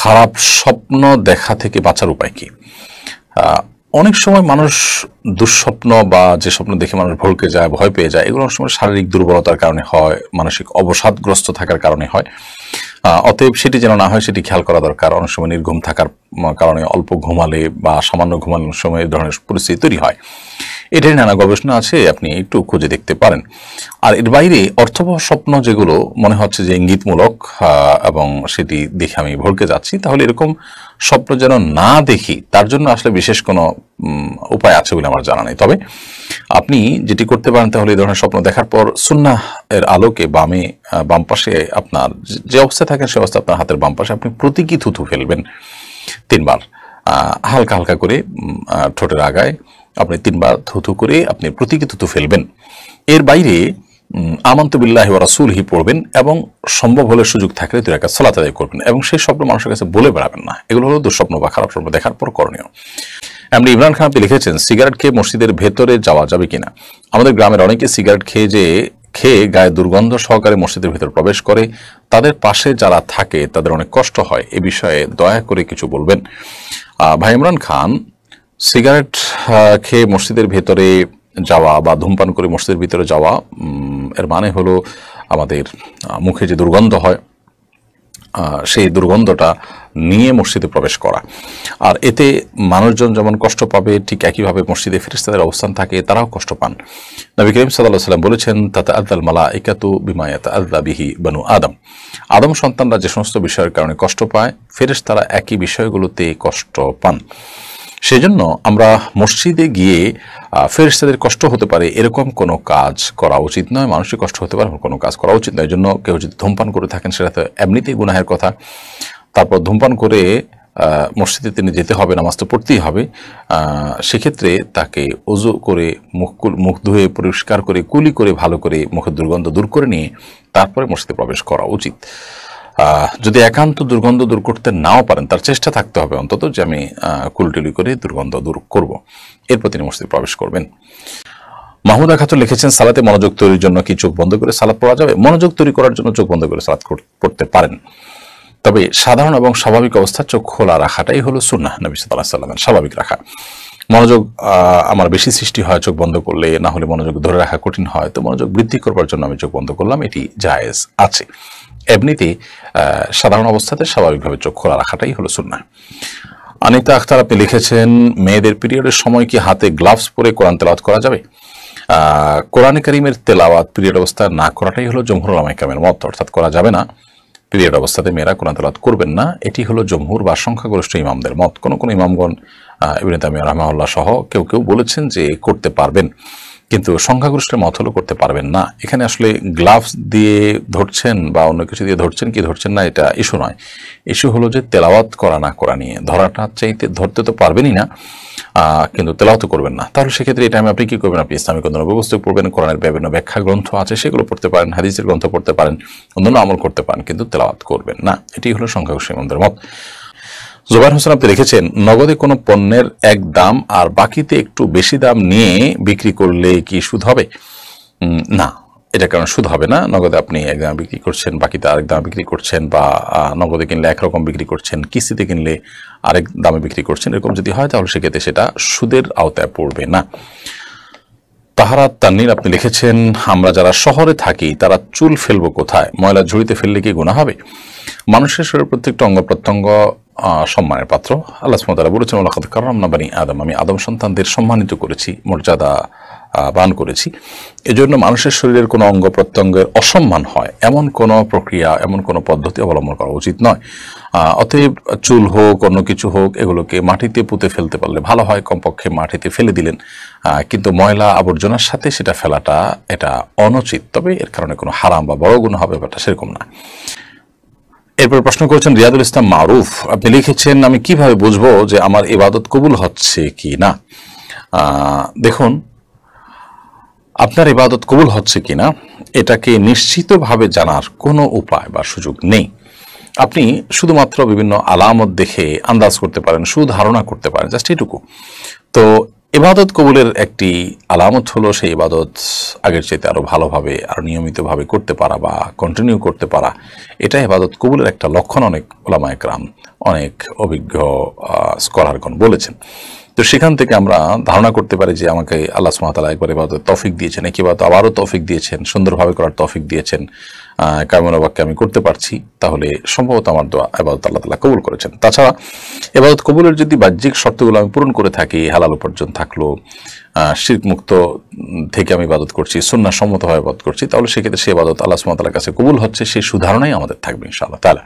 খারাপ স্বপ্ন দেখা থেকে বাঁচার উপায় কি? অনেক সময় মানুষ দুঃস্বপ্ন বা যে স্বপ্ন দেখে মানুষ ভড়কে যায়, ভয় পেয়ে যায়, এগুলো অনেক সময় শারীরিক দুর্বলতার কারণে হয়, মানসিক অবসাদগ্রস্ত থাকার কারণে হয়। অতএব সেটি যেন না হয় সেটি খেয়াল করা দরকার। অনেক সময় নির্ঘুম থাকার কারণে অল্প ঘুমালে বা সামান্য ঘুমানোর সময় এই ধরনের পরিস্থিতি তৈরি হয়। এটাই নানা গবেষণা আছে, আপনি একটু খুঁজে দেখতে পারেন। আর এর বাইরে অর্থবহ স্বপ্ন যেগুলো মনে হচ্ছে যে ইঙ্গিতমূলক এবং সেটি দেখে আমি ভড়কে যাচ্ছি, তাহলে এরকম স্বপ্ন যেন না দেখি তার জন্য আসলে বিশেষ কোনো উপায় আছে বলে আমার জানা নেই। তবে আপনি যেটি করতে পারেন তাহলে এই ধরনের স্বপ্ন দেখার পর সুন্নাহ এর আলোকে বাম পাশে আপনার যে অবস্থায় থাকেন সে অবস্থা আপনার হাতের বাম পাশে আপনি প্রতীকী থুথু ফেলবেন 3 বার, হালকা হালকা করে ঠোঁটের আগায় আপনি 3 বার থুথু করে আপনি প্রতীকী থুথু ফেলবেন। এর বাইরে আমানতু বিল্লাহি ওয়া রাসূলিহি পড়বেন এবং সম্ভব হলে সুযোগ থাকলে 2 রাকাত সালাত আদায় করবেন এবং সেই স্বপ্ন মানুষের কাছে বলে বেড়াবেন না। এগুলো হলো দুঃস্বপ্ন বা খারাপ স্বপ্ন দেখার পর করণীয়। এমনি ইমরান খান আপনি লিখেছেন, সিগারেট খেয়ে মসজিদের ভেতরে যাওয়া যাবে কিনা? আমাদের গ্রামের অনেকে সিগারেট খেয়ে গায়ে দুর্গন্ধ সহকারে মসজিদের ভেতর প্রবেশ করে, তাদের পাশে যারা থাকে তাদের অনেক কষ্ট হয়। এ বিষয়ে দয়া করে কিছু বলবেন। ভাই ইমরান খান, সিগারেট খেয়ে মসজিদের ভেতরে যাওয়া বা ধূমপান করে মসজিদের ভিতরে যাওয়া এর মানে হলো আমাদের মুখে যে দুর্গন্ধ হয় সেই দুর্গন্ধটা নিয়ে মসজিদে প্রবেশ করা। আর এতে মানুষজন যেমন কষ্ট পাবে, ঠিক একইভাবে মসজিদে ফেরেশতাদের অবস্থান থাকে, তারাও কষ্ট পান। নবী করিম সাল্লাল্লাহু আলাইহি ওয়াসাল্লাম বলেছেন, তাতাআযাল মালাইকাতু বিমা ইয়াতাআযা বিহি বানু আদম। আদম সন্তানরা যে সমস্ত বিষয়ের কারণে কষ্ট পায়, ফেরেশতারা একই বিষয়গুলোতে কষ্ট পান। সেজন্য আমরা মসজিদে গিয়ে ফেরেশতাদের কষ্ট হতে পারে এরকম কোনো কাজ করা উচিত নয়, মানুষের কষ্ট হতে পারে কোনো কাজ করা উচিত নয়। এই জন্য কেউ যদি ধূমপান করে থাকেন সেটা তো এমনিতেই গুনাহের কথা। তারপর ধূমপান করে মসজিদে তিনি যেতে হবে, নামাজ তো পড়তেই হবে। সেক্ষেত্রে তাকে ওযু করে মুখ ধুয়ে পরিষ্কার করে কুলি করে ভালো করে মুখের দুর্গন্ধ দূর করে নিয়ে তারপরে মসজিদে প্রবেশ করা উচিত। যদি একান্ত দুর্গন্ধ দূর করতে নাও পারেন, তার চেষ্টা থাকতে হবে অন্তত যে আমি কুলটুলি করে দুর্গন্ধ দূর করব, এরপর তিনি মসজিদে প্রবেশ করবেন। মাহমুদা খাতুন লিখেছেন, সালাতে মনোযোগ তৈরির জন্য কি চোখ বন্ধ করে সালাত পড়া যাবে? মনোযোগ তৈরি করার জন্য চোখ বন্ধ করে সালাত পড়তে পারেন, তবে সাধারণ এবং স্বাভাবিক অবস্থা চোখ খোলা রাখাটাই হলো সুন্নাহ নবী সাল্লাল্লাহু আলাইহি ওয়াসাল্লামের। স্বাভাবিক রাখা। মনোযোগ আমার বেশি সৃষ্টি হয় চোখ বন্ধ করলে, না হলে মনোযোগ ধরে রাখা কঠিন হয়, তো মনোযোগ বৃদ্ধি করবার জন্য আমি চোখ বন্ধ করলাম, এটি জায়েজ আছে। এমনিতে সাধারণ অবস্থাতে স্বাভাবিকভাবে চোখ খোলা রাখাটাই হলো সুন্নাহ। আনিতা আখতার আপনি লিখেছেন, মেয়েদের পিরিয়ডের সময় কি হাতে গ্লাভস পরে কোরআন তেলাওয়াত করা যাবে? কোরআনে কারীমের তেলাওয়াত পিরিয়ড অবস্থায় না করাটাই হলো জমহুর উলামায়ে কেরামের মত, অর্থাৎ করা যাবে না। পিরিয়ড অবস্থাতে মেয়েরা কোরআন তেলাওয়াত করবেন না, এটি হলো জমহুর বা সংখ্যাগরিষ্ঠ ইমামদের মত। কোন কোন ইমামগণ ইবনে তাইমিয়া রাহিমাহুল্লাহ সহ কেউ কেউ বলেছেন যে করতে পারবেন, কিন্তু সংখ্যাগরিষ্ঠের মত হলো করতে পারবেন না। এখানে আসলে গ্লাভস দিয়ে ধরছেন বা অন্য কিছু দিয়ে ধরছেন কি ধরছেন না এটা ইস্যু নয়। ইস্যু হলো যে তেলাওয়াত করা না করা নিয়ে। ধরাটা চাইতে ধরতে তো পারবেনই না, কিন্তু তেলাওয়াত করবেন না। তাহলে সেক্ষেত্রে এই টাইমে আপনি কি করবেন? আপনি ইসলামিক অন্যান্য পুস্তক পড়বেন, কোরআনের বিভিন্ন ব্যাখ্যা গ্রন্থ আছে সেগুলো পড়তে পারেন, হাদিসের গ্রন্থ পড়তে পারেন, অন্যান্য আমল করতে পারেন, কিন্তু তেলাওয়াত করবেন না। এটি হলো সংখ্যাগরিষ্ঠ ইমামদের মত। জুবাইর হোসেন আপনি লিখেছেন, নগদে কোনো পণ্যের এক দাম আর বাকিতে একটু বেশি দাম নিয়ে বিক্রি করলে কি সুদ হবে? না, এটা কারণ সুদ হবে না। নগদে আপনি এক দামে বিক্রি করছেন, বাকিতে আরেক দামে বিক্রি করছেন, বা নগদে কিনলে একরকম বিক্রি করছেন, কিস্তিতে কিনলে আরেক দামে বিক্রি করছেন, এরকম যদি হয় তাহলে সেক্ষেত্রে সেটা সুদের আওতায় পড়বে না। তাহারাত তাননীর আপনি লিখেছেন, আমরা যারা শহরে থাকি তারা চুল ফেলবো কোথায়? ময়লা ঝুড়িতে ফেললে কি গুনাহ হবে? মানুষের শরীরের প্রত্যেকটা অঙ্গ প্রত্যঙ্গ সম্মানের পাত্র। আল্লাহ সুবহানাহু ওয়া তাআলা বলেছেন, ওয়ালাকাদ কাররামনা বানি আদম, আমি আদম সন্তানদের সম্মানিত করেছি, মর্যাদা বান করেছি। এজন্য মানুষের শরীরের কোনো অঙ্গ প্রত্যঙ্গের অসম্মান হয় এমন কোনো প্রক্রিয়া, এমন কোনো পদ্ধতি অবলম্বন করা উচিত নয়। অতএব চুল হোক অন্য কিছু হোক, এগুলোকে মাটিতে পুঁতে ফেলতে পারলে ভালো হয়, কমপক্ষে মাটিতে ফেলে দিলেন, কিন্তু ময়লা আবর্জনার সাথে সেটা ফেলাটা এটা অনুচিত। তবে এর কারণে কোনো হারাম বা বড় গুনাহ হবে ব্যাপারটা সেরকম না। এরপর প্রশ্ন করেছেন রিয়াদুল ইসলাম মারুফ, আপনি লিখেছেন, আমি কিভাবে বুঝবো যে আমার ইবাদত কবুল হচ্ছে কি না? দেখুন, আপনার ইবাদত কবুল হচ্ছে কিনা এটাকে নিশ্চিতভাবে জানার কোনো উপায় বা সুযোগ নেই। আপনি শুধুমাত্র বিভিন্ন আলামত দেখে আন্দাজ করতে পারেন, সুধারণা করতে পারেন, জাস্ট এটুকু। তো ইবাদত কবুলের একটি আলামত হলো সেই ইবাদত আগের চাইতে আরো ভালোভাবে আর নিয়মিতভাবে করতে পারা বা কন্টিনিউ করতে পারা। এটা ইবাদত কবুলের একটা লক্ষণ, অনেক উলামায়ে কেরাম, অনেক অভিজ্ঞ স্কলারগণ বলেছেন। তো সেখান থেকে আমরা ধারণা করতে পারি যে আমাকে আল্লাহ সুবহানাহু ওয়া তাআলা একবার ইবাদত তৌফিক দিয়েছেন, এক ইবাদত আবারও তৌফিক দিয়েছেন, সুন্দরভাবে করার তৌফিক দিয়েছেন, কায়মনো বাক্যে আমি করতে পারছি, তাহলে সম্ভবত আমার দোয়া ইবাদত আল্লাহ তাআলা কবুল করেছেন। তাছাড়া ইবাদত কবুলের যদি বাহ্যিক শর্তগুলো আমি পূরণ করে থাকি, হালাল উপার্জন থাকলো, শিরক মুক্ত থেকে আমি ইবাদত করছি, সুন্নাহ সম্মতভাবে ইবাদত করছি, তাহলে সেক্ষেত্রে সে ইবাদত আল্লাহ সুবহানাহু ওয়া তাআলার কাছে কবুল হচ্ছে, সেই সুধারণাই আমাদের থাকবে ইনশাআল্লাহ তাআলা।